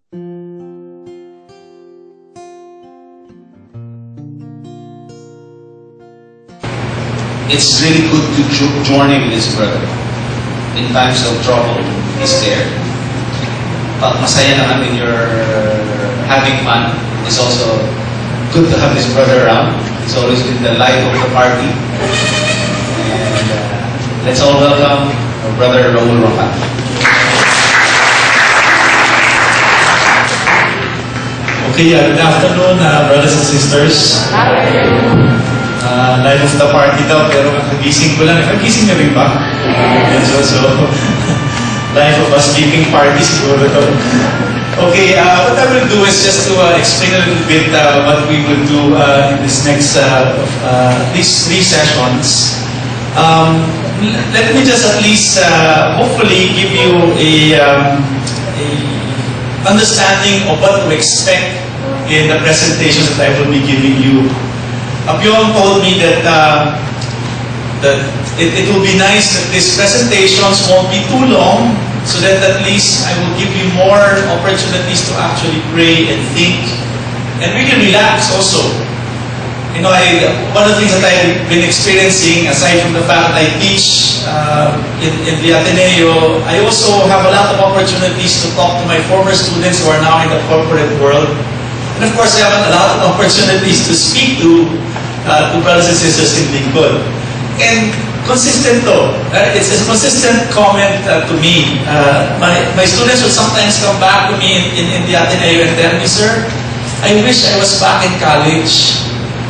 It's really good to journey with his brother. In times of trouble, he's there. Pag masaya naman when you're having fun, it's also good to have this brother around. He's always been the light of the party. And let's all welcome our brother Raoul Roncal. Okay, good afternoon, brothers and sisters. Life of the party daw, pero kagising ko lang. Kagising na rin ba? So, life of a sleeping party siguro to. Okay, what I will do is just to explain a little bit what we will do in this next, these 3 sessions. Let me just at least, hopefully, give you a understanding of what to expect in the presentations that I will be giving you. Pyong told me that it will be nice that these presentations won't be too long, so that at least I will give you more opportunities to actually pray and think and really relax also. You know, one of the things that I've been experiencing, aside from the fact that I teach in the Ateneo, I also have a lot of opportunities to talk to my former students who are now in the corporate world. And of course, I have a lot of opportunities to speak to brothers and sisters in Lingkod. And consistent though, it's a consistent comment to me. My students will sometimes come back to me in the Ateneo and tell me, "Sir, I wish I was back in college."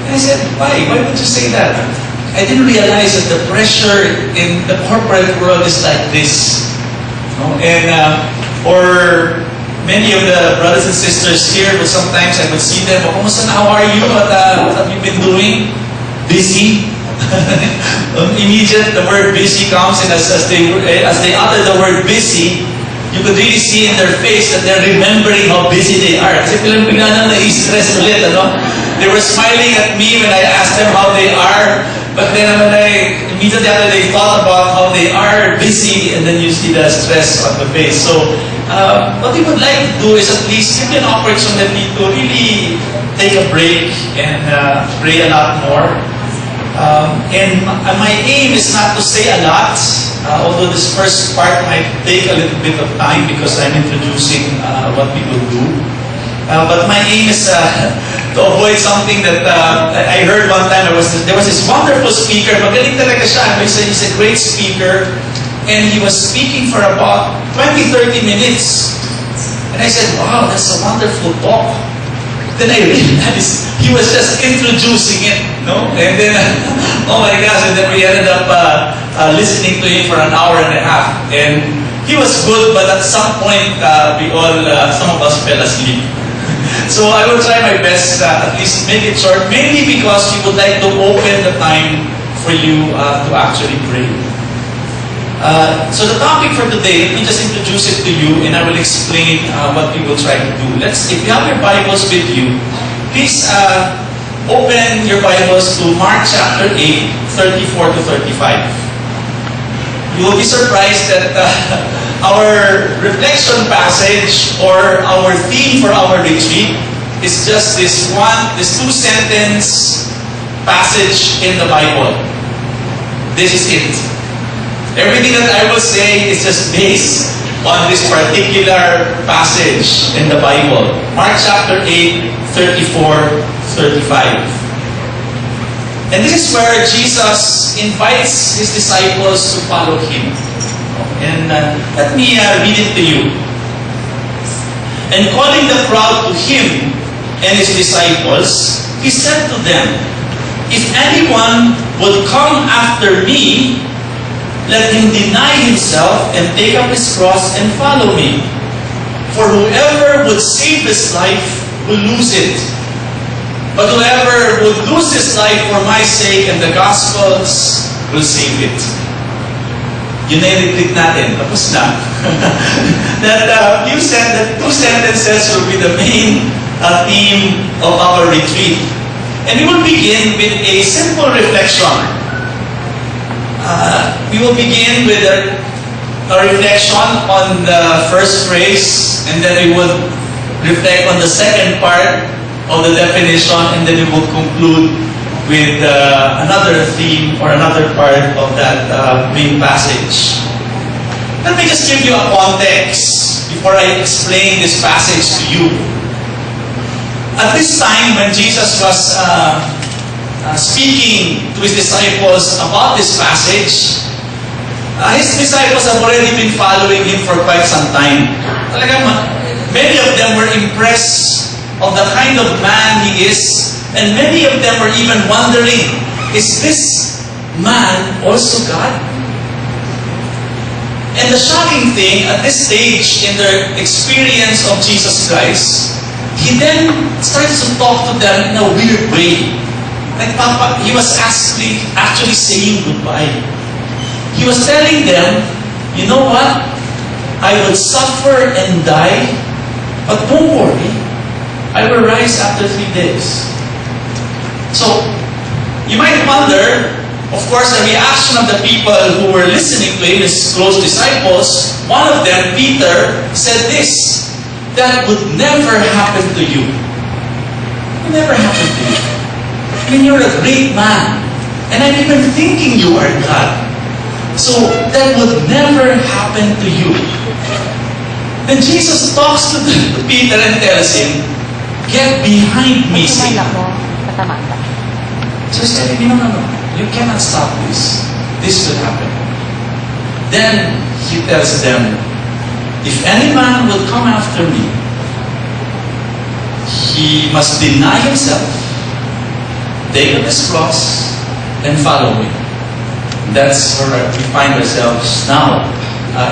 And I said, why? Why would you say that? I didn't realize that the pressure in the corporate world is like this. No? And, or many of the brothers and sisters here, but sometimes I would see them, "Kumusta na? How are you? What have you been doing?" Busy. Immediate, the word busy comes, and as they utter the word busy, you could really see in their face that they're remembering how busy they are. Kasi bigla nang na-stress ulit, ano? They were smiling at me when I asked them how they are, but then immediately after they thought about how they are busy, and then you see the stress on the face. So, what we would like to do is at least give you an opportunity to really take a break and pray a lot more. And my aim is not to say a lot, although this first part might take a little bit of time because I'm introducing what we will do. But my aim is to avoid something that I heard one time. There was this wonderful speaker, magaling talaga siya. He's a great speaker, and he was speaking for about 20-30 minutes. And I said, "Wow, that's a wonderful talk." Then I realized he was just introducing it, no? And then, oh my gosh, and then we ended up listening to him for an hour and a half. And he was good, but at some point, some of us fell asleep. So I will try my best at least make it short, mainly because we would like to open the time for you to actually pray. So the topic for today, let me just introduce it to you, and I will explain what we will try to do. If you have your Bibles with you, please open your Bibles to Mark chapter 8, 34 to 35. You will be surprised that our reflection passage or our theme for our retreat is just this 2-sentence passage in the Bible. This is it. Everything that I will say is just based on this particular passage in the Bible. Mark chapter 8, 34, 35. And this is where Jesus invites His disciples to follow Him. And let me read it to you. And calling the crowd to Him and His disciples, He said to them, "If anyone would come after me, let him deny himself and take up his cross and follow me. For whoever would save his life will lose it. But whoever would lose his life for my sake and the gospel's will save it." Yun na yung retreat natin. Tapos na. That two sentences will be the main theme of our retreat. And we will begin with a simple reflection. We will begin with a reflection on the first phrase, and then we will reflect on the second part of the definition, and then we will conclude with another theme or another part of that main passage. Let me just give you a context before I explain this passage to you. At this time, when Jesus was speaking to his disciples about this passage, his disciples have already been following him for quite some time. Many of them were impressed of the kind of man he is, and many of them were even wondering, is this man also God? And the shocking thing, at this stage in their experience of Jesus Christ, he then starts to talk to them in a weird way. Like he was actually saying goodbye. He was telling them, you know what? I will suffer and die, but don't worry. I will rise after 3 days. So, you might wonder, of course, the reaction of the people who were listening to him, his close disciples. One of them, Peter, said this, that would never happen to you. It would never happen to you. I mean, you're a great man. And I'm even thinking you are God. So, that would never happen to you. Then Jesus talks to Peter and tells him, get behind me, Satan. So he said, no. You cannot stop this. This will happen. Then he tells them, if any man will come after me, he must deny himself, take up his cross, and follow me. That's where we find ourselves now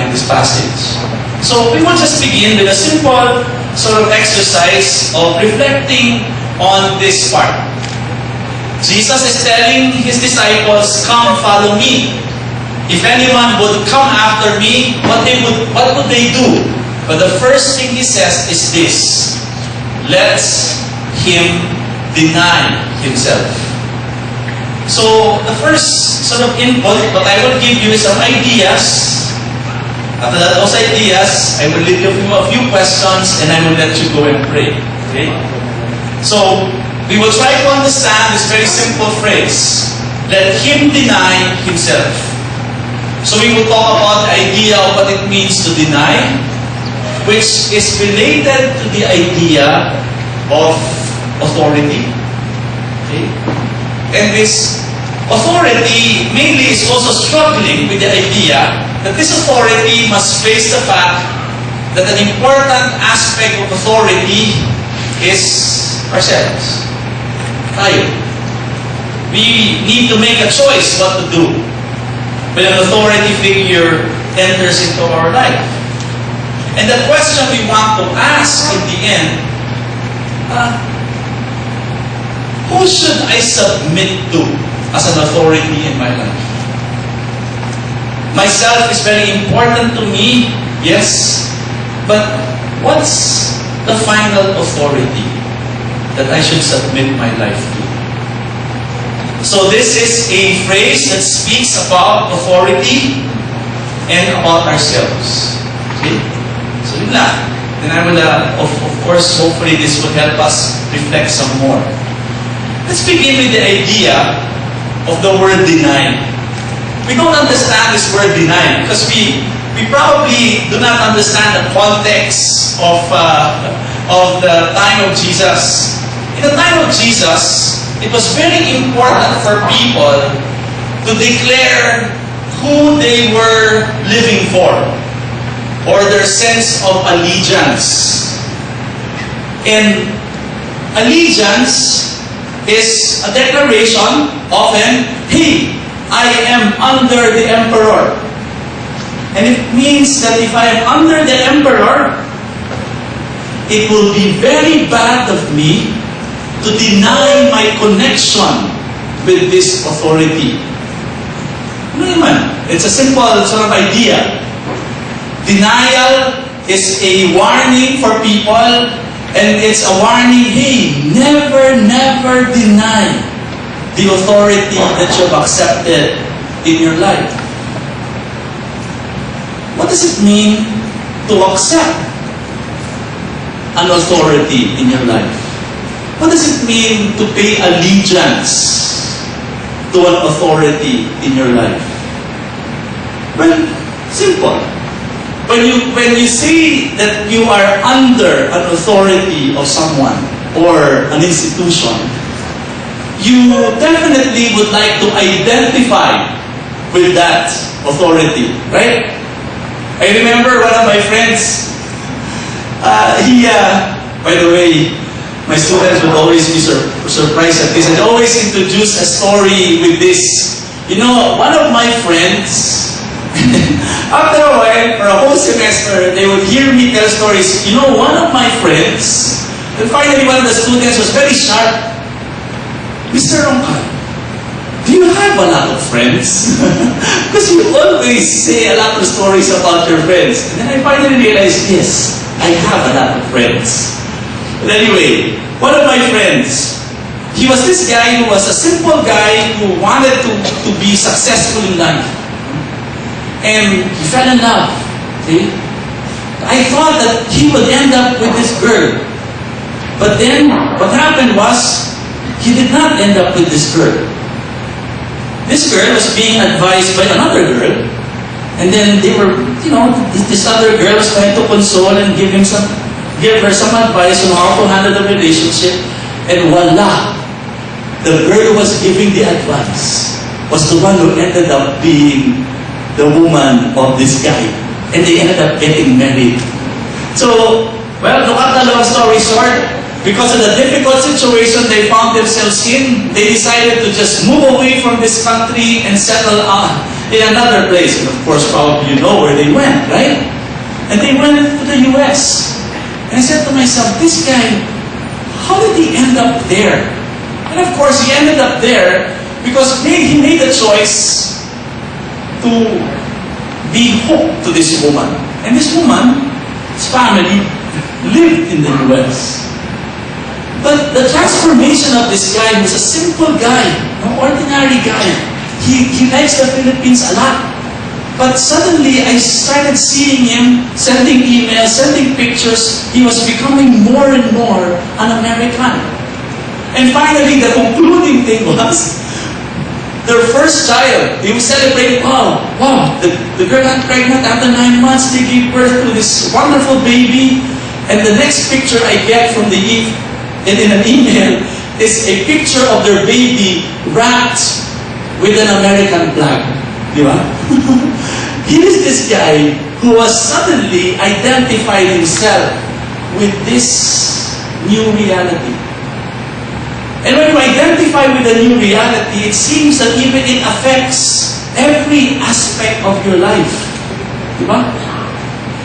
in this passage. So we will just begin with a simple sort of exercise of reflecting on this part. Jesus is telling his disciples, come follow me. If anyone would come after me, what would they do? But the first thing he says is this, let him deny himself. So the first sort of input, what I will give you is some ideas. After those ideas, I will leave you a few questions and I will let you go and pray. Okay? So, we will try to understand this very simple phrase. Let him deny himself. So we will talk about the idea of what it means to deny, which is related to the idea of authority. Okay? And this authority mainly is also struggling with the idea that this authority must face the fact that an important aspect of authority is ourselves. Tayo. We need to make a choice what to do when an authority figure enters into our life. And the question we want to ask in the end, who should I submit to as an authority in my life? Myself is very important to me, yes, but what's the final authority that I should submit my life to? So this is a phrase that speaks about authority and about ourselves. Okay? So yun lang. Then I will, of course, hopefully this will help us reflect some more. Let's begin with the idea of the word deny. We don't understand this word deny because we probably do not understand the context of the time of Jesus. In the time of Jesus, it was very important for people to declare who they were living for, or their sense of allegiance. And allegiance is a declaration often, hey, I am under the emperor. And it means that if I am under the emperor, it will be very bad of me to deny my connection with this authority. Ano naman? It's a simple sort of idea. Denial is a warning for people, and it's a warning, hey, never deny the authority that you've accepted in your life. What does it mean to accept? an authority in your life? What does it mean to pay allegiance to an authority in your life? Well, simple. When you say that you are under an authority of someone or an institution, you definitely would like to identify with that authority, right? I remember one of my friends, by the way, my students would always be surprised at this. I'd always introduce a story with this. You know, one of my friends, after a while, for a whole semester, they would hear me tell stories. You know, one of my friends, and finally one of the students was very sharp. Mr. Roncal, do you have a lot of friends? Because you always say a lot of stories about your friends. And then I finally realized, yes, I have a lot of friends. But anyway, one of my friends, he was this guy who was a simple guy who wanted to be successful in life. And he fell in love. See? I thought that he would end up with this girl. But then, what happened was, he did not end up with this girl. This girl was being advised by another girl. And then they were, this other girl was trying to console and give her some advice on how to handle the relationship. And voila! The girl who was giving the advice was the one who ended up being the woman of this guy. And they ended up getting married. So, well, to cut the long story short, because of the difficult situation they found themselves in, they decided to just move away from this country and settle in another place. And of course, probably you know where they went, right? And they went to the US. And I said to myself, this guy, how did he end up there? And of course, he ended up there because he made a choice to be hooked to this woman. And this woman, his family, lived in the US. But the transformation of this guy was a simple guy, an ordinary guy. He likes the Philippines a lot. But suddenly, I started seeing him sending emails, sending pictures. He was becoming more and more an American. And finally, the concluding thing was, their first child, they were celebrating, wow, the girl got pregnant after 9 months, they gave birth to this wonderful baby. And the next picture I get from in an email is a picture of their baby wrapped with an American flag. Di ba? Here's this guy who was suddenly identified himself with this new reality. And when you identify with the new reality, it seems that even it affects every aspect of your life. Di ba?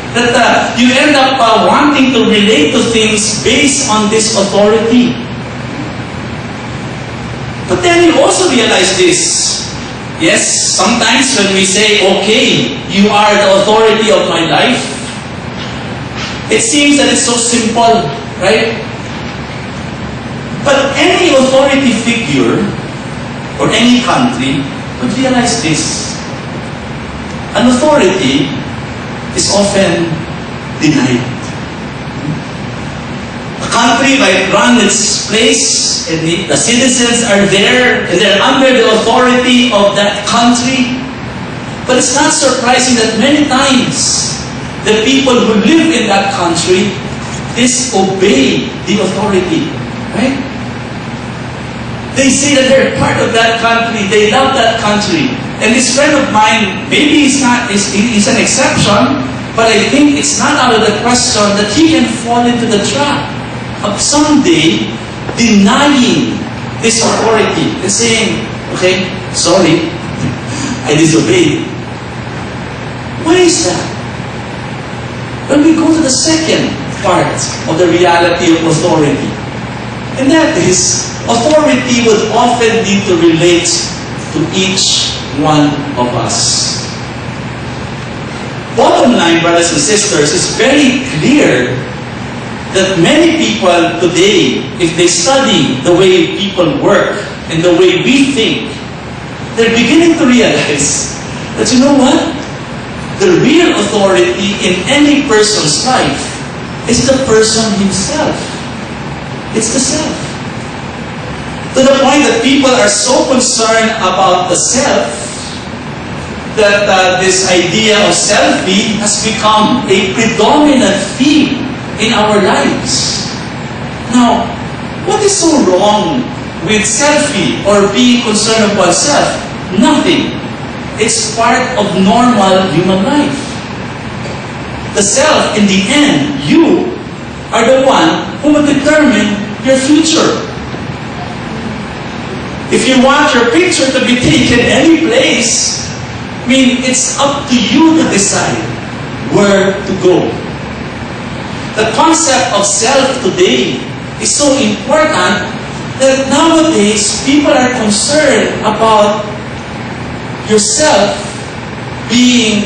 That you end up wanting to relate to things based on this authority. But then you also realize this. Yes, sometimes when we say, okay, you are the authority of my life, it seems that it's so simple, right? But any authority figure or any country would realize this. An authority is often denied. A country might run its place, and the citizens are there, and they're under the authority of that country. But it's not surprising that many times, the people who live in that country disobey the authority. Right? They say that they're part of that country, they love that country. And this friend of mine, maybe he's an exception, but I think it's not out of the question that he can fall into the trap of someday denying this authority and saying, okay, sorry, I disobeyed. Why is that? When we go to the second part of the reality of authority, and that is, authority would often need to relate to each one of us. Bottom line, brothers and sisters, is very clear that many people today, if they study the way people work and the way we think, they're beginning to realize that, you know what? The real authority in any person's life is the person himself. It's the self. To the point that people are so concerned about the self that this idea of selfie has become a predominant theme in our lives. Now, what is so wrong with selfie or being concerned about self? Nothing. It's part of normal human life. The self, in the end, you are the one who will determine your future. If you want your picture to be taken any place, it's up to you to decide where to go. The concept of self today is so important that nowadays people are concerned about yourself being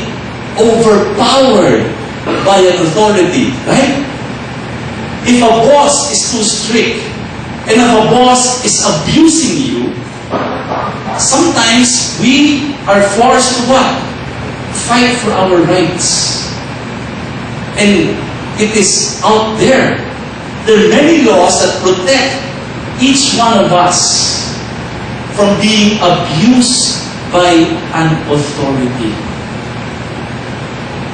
overpowered by an authority, right? If a boss is too strict and if a boss is abusing you, sometimes we are forced to what? Fight for our rights. And it is out there. There are many laws that protect each one of us from being abused by an authority.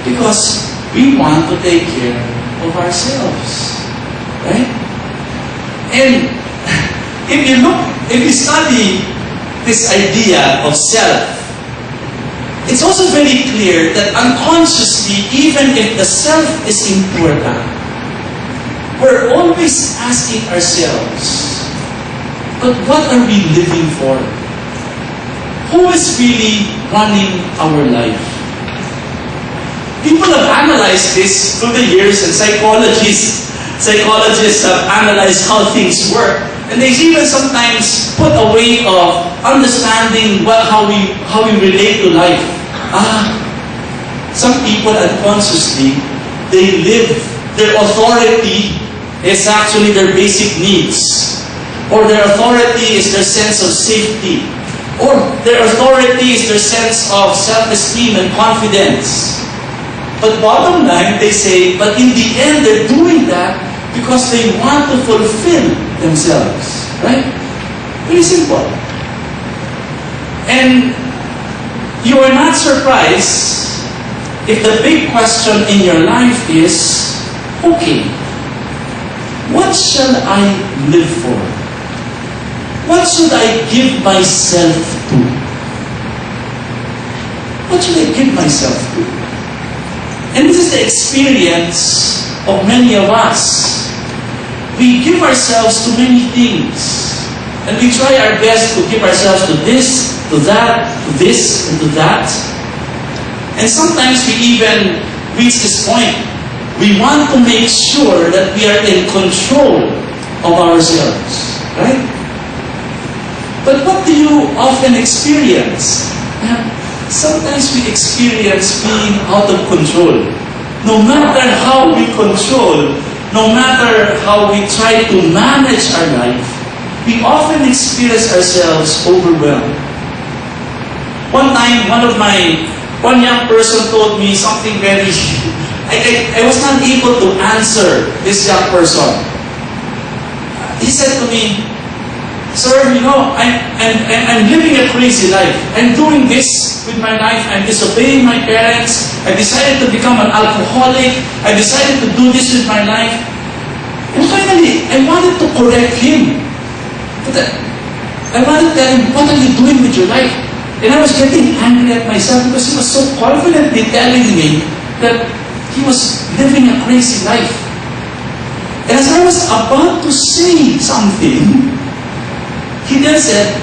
Because we want to take care of ourselves. Right? And if you study this idea of self, it's also very clear that unconsciously, even if the self is important, we're always asking ourselves, but what are we living for? Who is really running our life? People have analyzed this through the years, and psychologists have analyzed how things work. And they even sometimes put a way of understanding how we relate to life. Some people unconsciously, they live, their authority is actually their basic needs. Or their authority is their sense of safety. Or their authority is their sense of self-esteem and confidence. But bottom line, they say, but in the end, they're doing that because they want to fulfill themselves. Right? Very simple. And you are not surprised if the big question in your life is, okay, what shall I live for? What should I give myself to? What should I give myself to? And this is the experience of many of us. We give ourselves to many things. And we try our best to give ourselves to this, to that, to this, and to that. And sometimes we even reach this point. We want to make sure that we are in control of ourselves. Right? But what do you often experience? Sometimes we experience being out of control. No matter how we control, no matter how we try to manage our life, we often experience ourselves overwhelmed. One time, one young person told me something very... I was not able to answer this young person. He said to me, "Sir, I'm living a crazy life. I'm doing this with my life. I'm disobeying my parents. I decided to become an alcoholic. I decided to do this with my life." And finally, I wanted to correct him. But I wanted to tell him, "What are you doing with your life?" And I was getting angry at myself because he was so confidently telling me that he was living a crazy life. And as I was about to say something, he then said,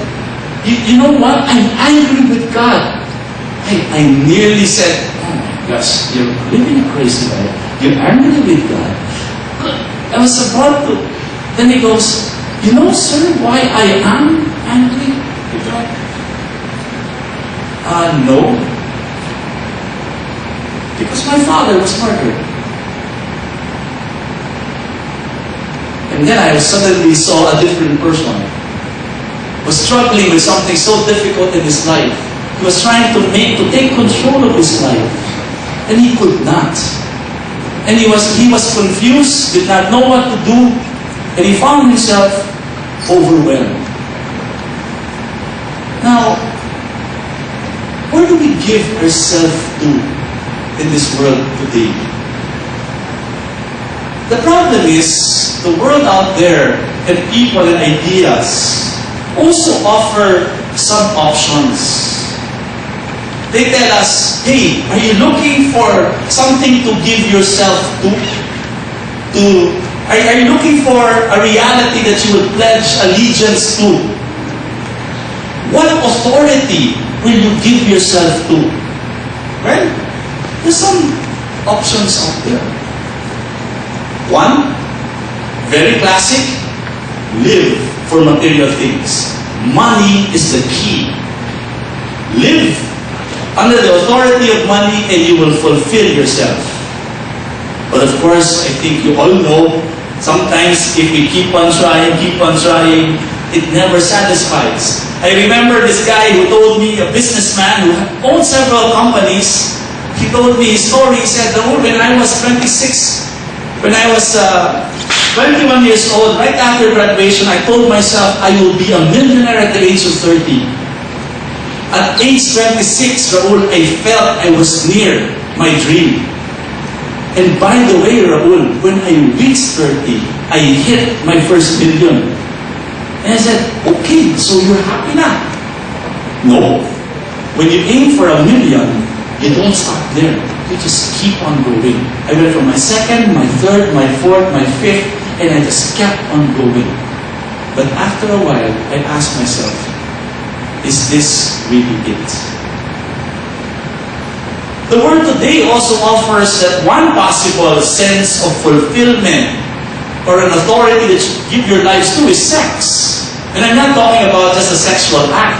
you know what? I'm angry with God. I nearly said, "Oh my gosh, you're living a crazy life. You're angry with God." I was about to. Then he goes, "You know, sir, why I am angry with God?" No. Because my father was murdered. And then I suddenly saw a different person. Was struggling with something so difficult in his life. He was trying to take control of his life. And he could not. And he was confused, did not know what to do, and he found himself overwhelmed. Now, where do we give ourselves to in this world today? The problem is, the world out there and people and ideas also offer some options. They tell us, hey, are you looking for something to give yourself to? Are you looking for a reality that you will pledge allegiance to? What authority will you give yourself to? Well, there's some options out there. One, very classic, live for material things. Money is the key. Live under the authority of money and you will fulfill yourself. But of course, I think you all know, sometimes if we keep on trying, it never satisfies. I remember this guy who told me, a businessman who owned several companies, he told me his story. He said, Raoul, when I was 26, when I was 21 years old, right after graduation, I told myself I will be a millionaire at the age of 30. At age 26, Raoul, I felt I was near my dream. And by the way, Raoul, when I reached 30, I hit my first million. And I said, okay, so you're happy now? No. When you aim for a million, you don't stop there. You just keep on going. I went from my second, my third, my fourth, my fifth, and I just kept on going. But after a while, I asked myself, is this really it? The world today also offers that one possible sense of fulfillment or an authority that you give your lives to is sex. And I'm not talking about just a sexual act,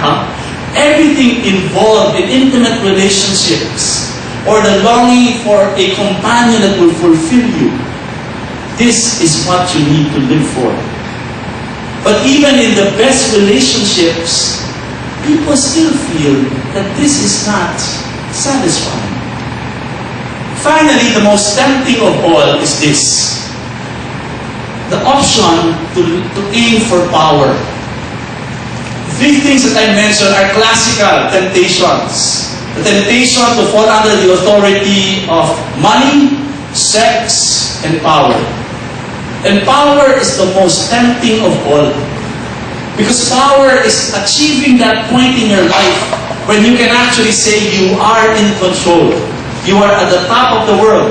Everything involved in intimate relationships or the longing for a companion that will fulfill you. This is what you need to live for. But even in the best relationships, people still feel that this is not satisfying. Finally, the most tempting of all is this. The option to aim for power. Three things that I mentioned are classical temptations. The temptation to fall under the authority of money, sex, and power. And power is the most tempting of all. Because power is achieving that point in your life when you can actually say you are in control. You are at the top of the world.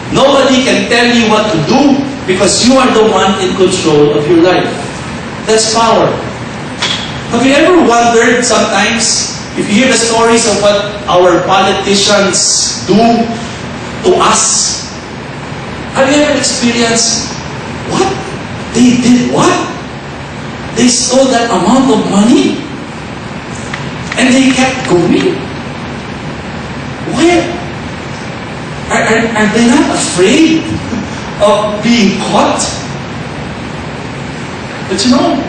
Nobody can tell you what to do because you are the one in control of your life. That's power. Have you ever wondered sometimes, if you hear the stories of what our politicians do to us, have you ever experienced, what? They did what? They stole that amount of money and they kept going. Where? Are they not afraid of being caught? But you know,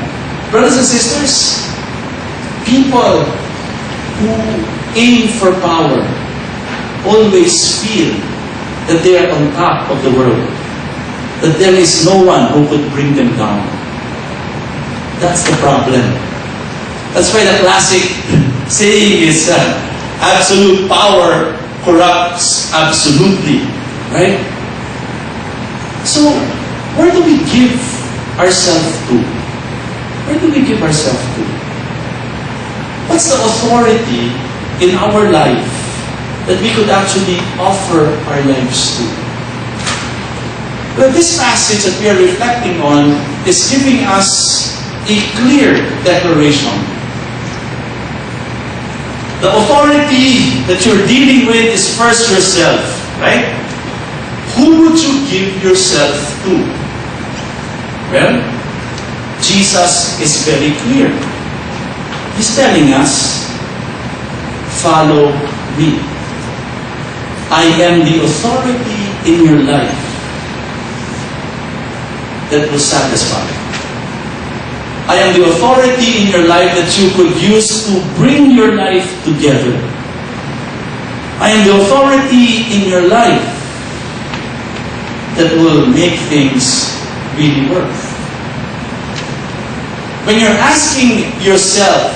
brothers and sisters, people who aim for power always feel that they are on top of the world, that there is no one who could bring them down. That's the problem. That's why the classic saying is absolute power corrupts absolutely, right? So, where do we give ourselves to? Where do we give ourselves to? What's the authority in our life that we could actually offer our lives to? Well, this passage that we are reflecting on is giving us a clear declaration. The authority that you're dealing with is first yourself, right? Who would you give yourself to? Well, Jesus is very clear. He's telling us, follow me. I am the authority in your life that will satisfy. I am the authority in your life that you could use to bring your life together. I am the authority in your life that will make things really work. When you're asking yourself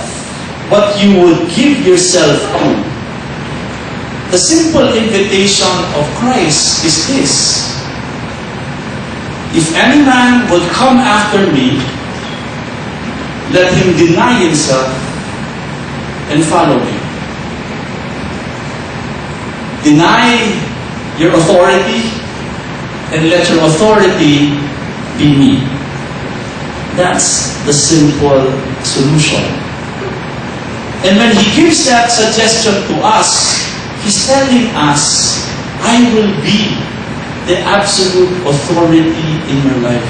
what you would give yourself to, the simple invitation of Christ is this: if any man would come after me, let him deny himself and follow me. Deny your authority and let your authority be me. That's the simple solution. And when he gives that suggestion to us, he's telling us, I will be the absolute authority in your life.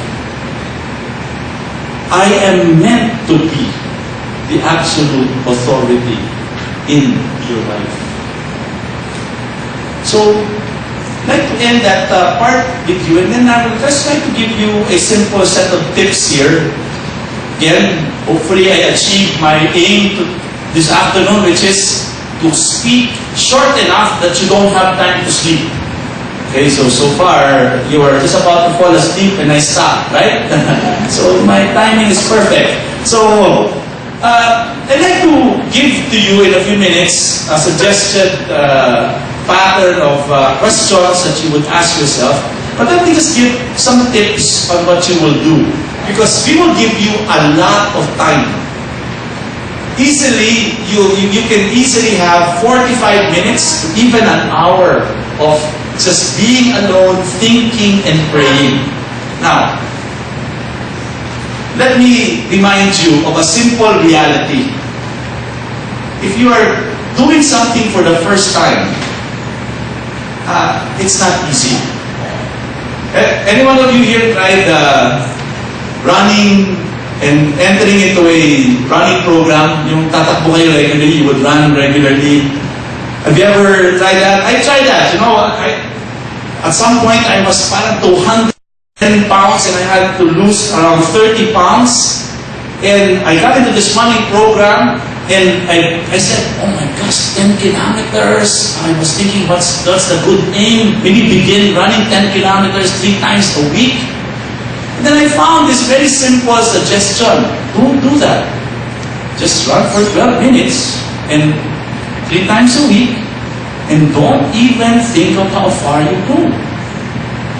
I am meant to be the absolute authority in your life. So, I'd like to end that part with you, and then I will just try to give you a simple set of tips here. Again, hopefully I achieved my aim this afternoon, which is to speak short enough that you don't have time to sleep. Okay, so far, you are just about to fall asleep and I stop, right? So my timing is perfect. So, I'd like to give to you in a few minutes a suggested pattern of questions that you would ask yourself. But let me just give some tips on what you will do. Because we will give you a lot of time. Easily, you can easily have 45 minutes to even an hour of just being alone, thinking and praying. Now, let me remind you of a simple reality. If you are doing something for the first time, it's not easy. Any one of you here tried running and entering into a running program? Yung tatakbo kayo regularly, you would run regularly. Have you ever tried that? I tried that. You know, at some point I was parang 210 pounds and I had to lose around 30 pounds. And I got into this running program and I said, oh my gosh, 10 kilometers. I was thinking, what's the good aim? Maybe begin running 10 kilometers 3 times a week. And then I found this very simple suggestion. Don't do that. Just run for 12 minutes and 3 times a week, and don't even think of how far you go.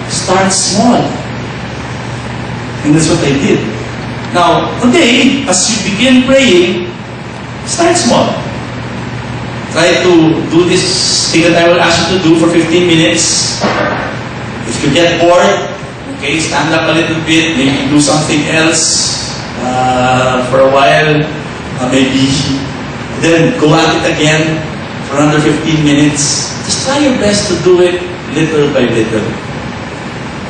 Start small. And that's what I did. Now, today, as you begin praying, start small. Try to do this thing that I will ask you to do for 15 minutes. If you get bored, okay, stand up a little bit, maybe do something else for a while, maybe then go at it again for another 15 minutes. Just try your best to do it little by little.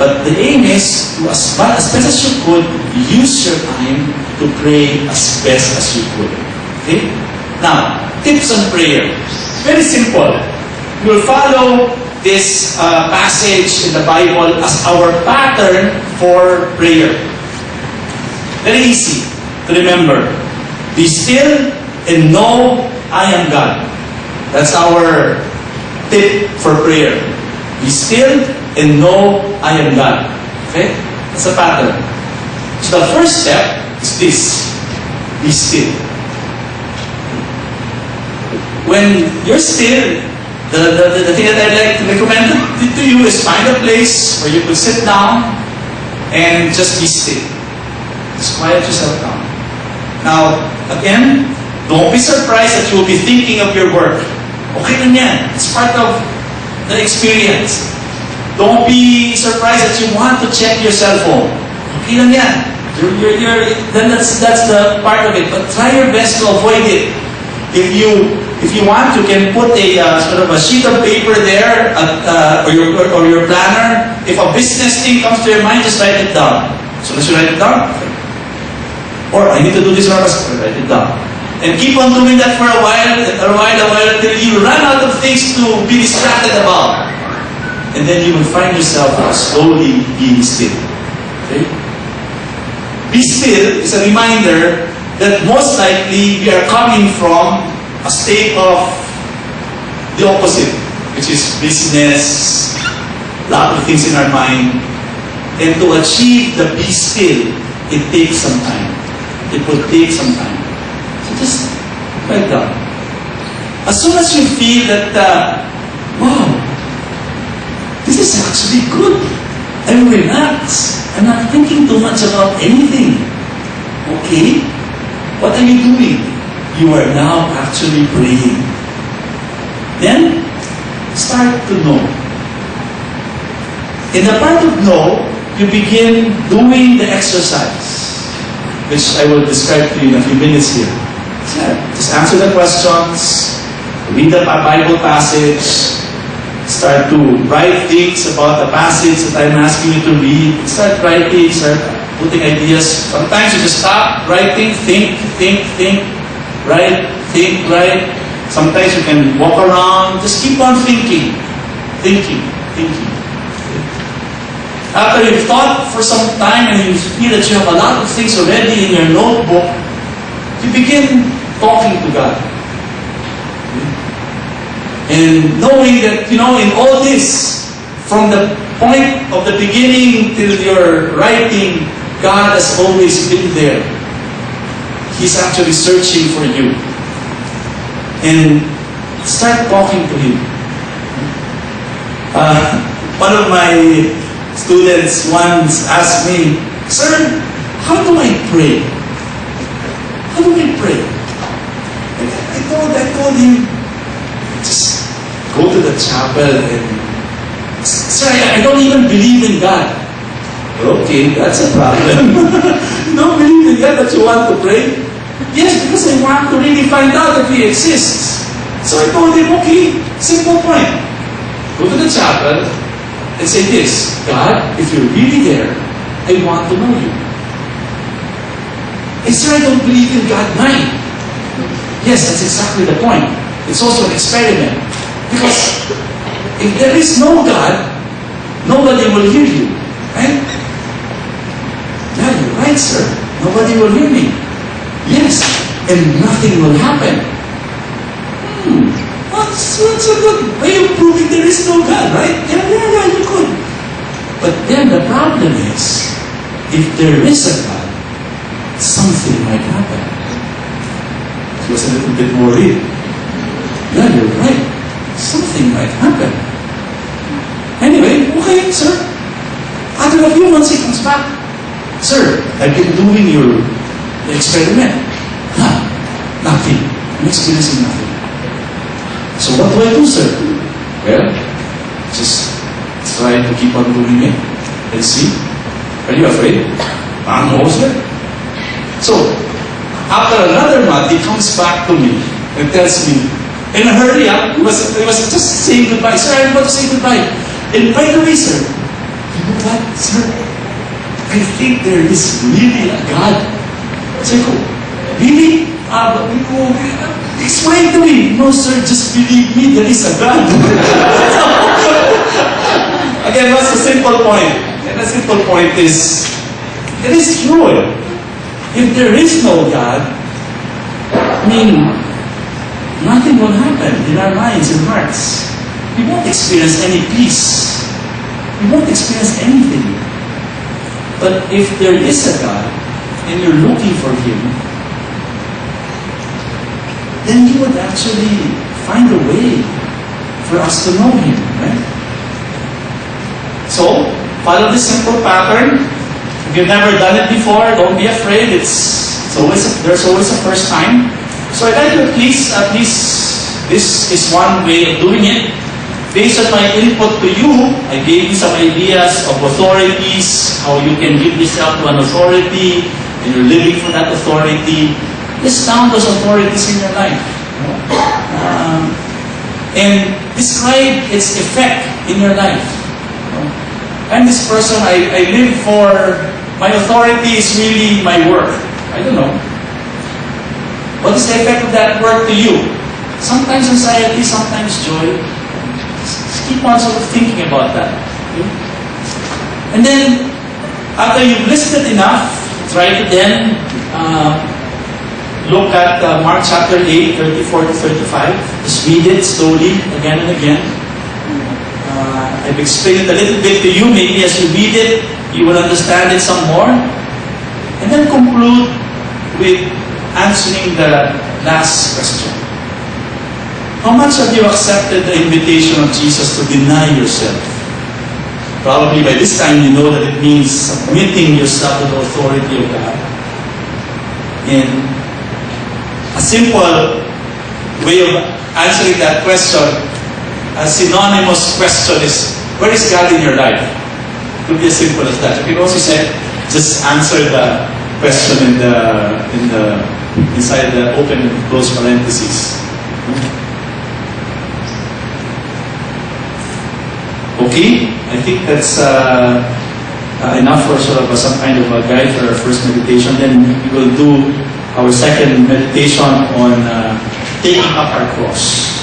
But the aim is to, as best as you could, use your time to pray as best as you could. Okay? Now, tips on prayer. Very simple. We'll follow this passage in the Bible as our pattern for prayer. Very easy to remember. Be still and know I am God. That's our tip for prayer. Be still and know I am God. Okay? That's a pattern. So the first step is this. Be still. When you're still, the thing that I'd like to recommend to you is find a place where you could sit down and just be still. Just quiet yourself down. Now, again, don't be surprised that you will be thinking of your work. Okay lang yan. It's part of the experience. Don't be surprised that you want to check your cell phone. Okay lang yan. Then that's the part of it. But try your best to avoid it. If you want, you can put a sort of a sheet of paper there or your planner. If a business thing comes to your mind, just write it down. So as you write it down, or I need to do this, write it down. And keep on doing that for a while, until you run out of things to be distracted about. And then you will find yourself slowly being still. Okay? Be still is a reminder that most likely we are coming from a state of the opposite, which is business, a lot of things in our mind, And to achieve the be still, it takes some time. It will take some time. So just write down. As soon as you feel that, wow, this is actually good. I'm relaxed. I'm not thinking too much about anything. Okay? What are you doing? You are now actually praying. Then, start to know. In the part of know, you begin doing the exercise, which I will describe to you in a few minutes here. Just answer the questions, read the Bible passage, start to write things about the passage that I'm asking you to read. Start writing, start putting ideas. Sometimes you just stop writing, think, write, think, write. Sometimes you can walk around, just keep on thinking. After you've thought for some time and you feel that you have a lot of things already in your notebook, you begin talking to God. And knowing that, in all this, from the point of the beginning till your writing, God has always been there. He's actually searching for you. And start talking to Him. One of my students once asked me, "Sir, how do I pray? How do I pray?" I told him, just go to the chapel and, "Sir, I don't even believe in God." Okay, that's a problem. You don't believe in God, but you want to pray? Yes, because I want to really find out if He exists. So I told him, okay, simple point. Go to the chapel and say this: "God, if you're really there, I want to know you." Sir, I don't believe in God. Nine. Yes, that's exactly the point. It's also an experiment. Because if there is no God, nobody will hear you. Right? Yeah, you're right, sir. Nobody will hear me. Yes, and nothing will happen. What's a good way of proving there is no God, right? Yeah, you could. But then the problem is, if there is a God, something might happen. He was a little bit worried. Yeah, you're right. Something might happen. Anyway, okay, sir. After a few months, he comes back. "Sir, I've been doing your experiment." Nothing. I'm experiencing nothing. "So what do I do, sir?" "Well, just try to keep on doing it and see. Are you afraid?" "No, sir." So, after another month, he comes back to me and tells me, in a hurry up, he was just saying goodbye. "Sir, I'm about to say goodbye. And by the way, sir, you know what, sir? I think there is really a God." I said, "Oh, really? Explain to me." "No, sir, just believe me, there is a God." Again, what's the simple point? And the simple point is, it is true. If there is no God, nothing will happen in our minds and hearts. We won't experience any peace. We won't experience anything. But if there is a God, and you're looking for Him, then you would actually find a way for us to know Him, right? So, follow this simple pattern. If you've never done it before, don't be afraid. There's always a first time. So I'd like to at least this is one way of doing it. Based on my input to you, I gave you some ideas of authorities, how you can give yourself to an authority, and you're living for that authority. List down those authorities in your life. And describe its effect in your life. I'm this person, I live for, my authority is really my work. I don't know. What is the effect of that work to you? Sometimes anxiety, sometimes joy. Just keep on sort of thinking about that. Okay? And then, after you've listed enough, try to then look at Mark chapter 8, 34 to 35. Just read it slowly, again and again. I've explained it a little bit to you. Maybe as you read it, You will understand it some more. And then conclude with answering the last question. How much have you accepted the invitation of Jesus to deny yourself? Probably by this time you know that it means submitting yourself to the authority of God. And a simple way of answering that question, a synonymous question is, where is God in your life? It could be as simple as that. You can also say, just answer the question inside the open and close parentheses. Okay, I think that's enough for sort of some kind of a guide for our first meditation. Then we will do our second meditation on taking up our cross.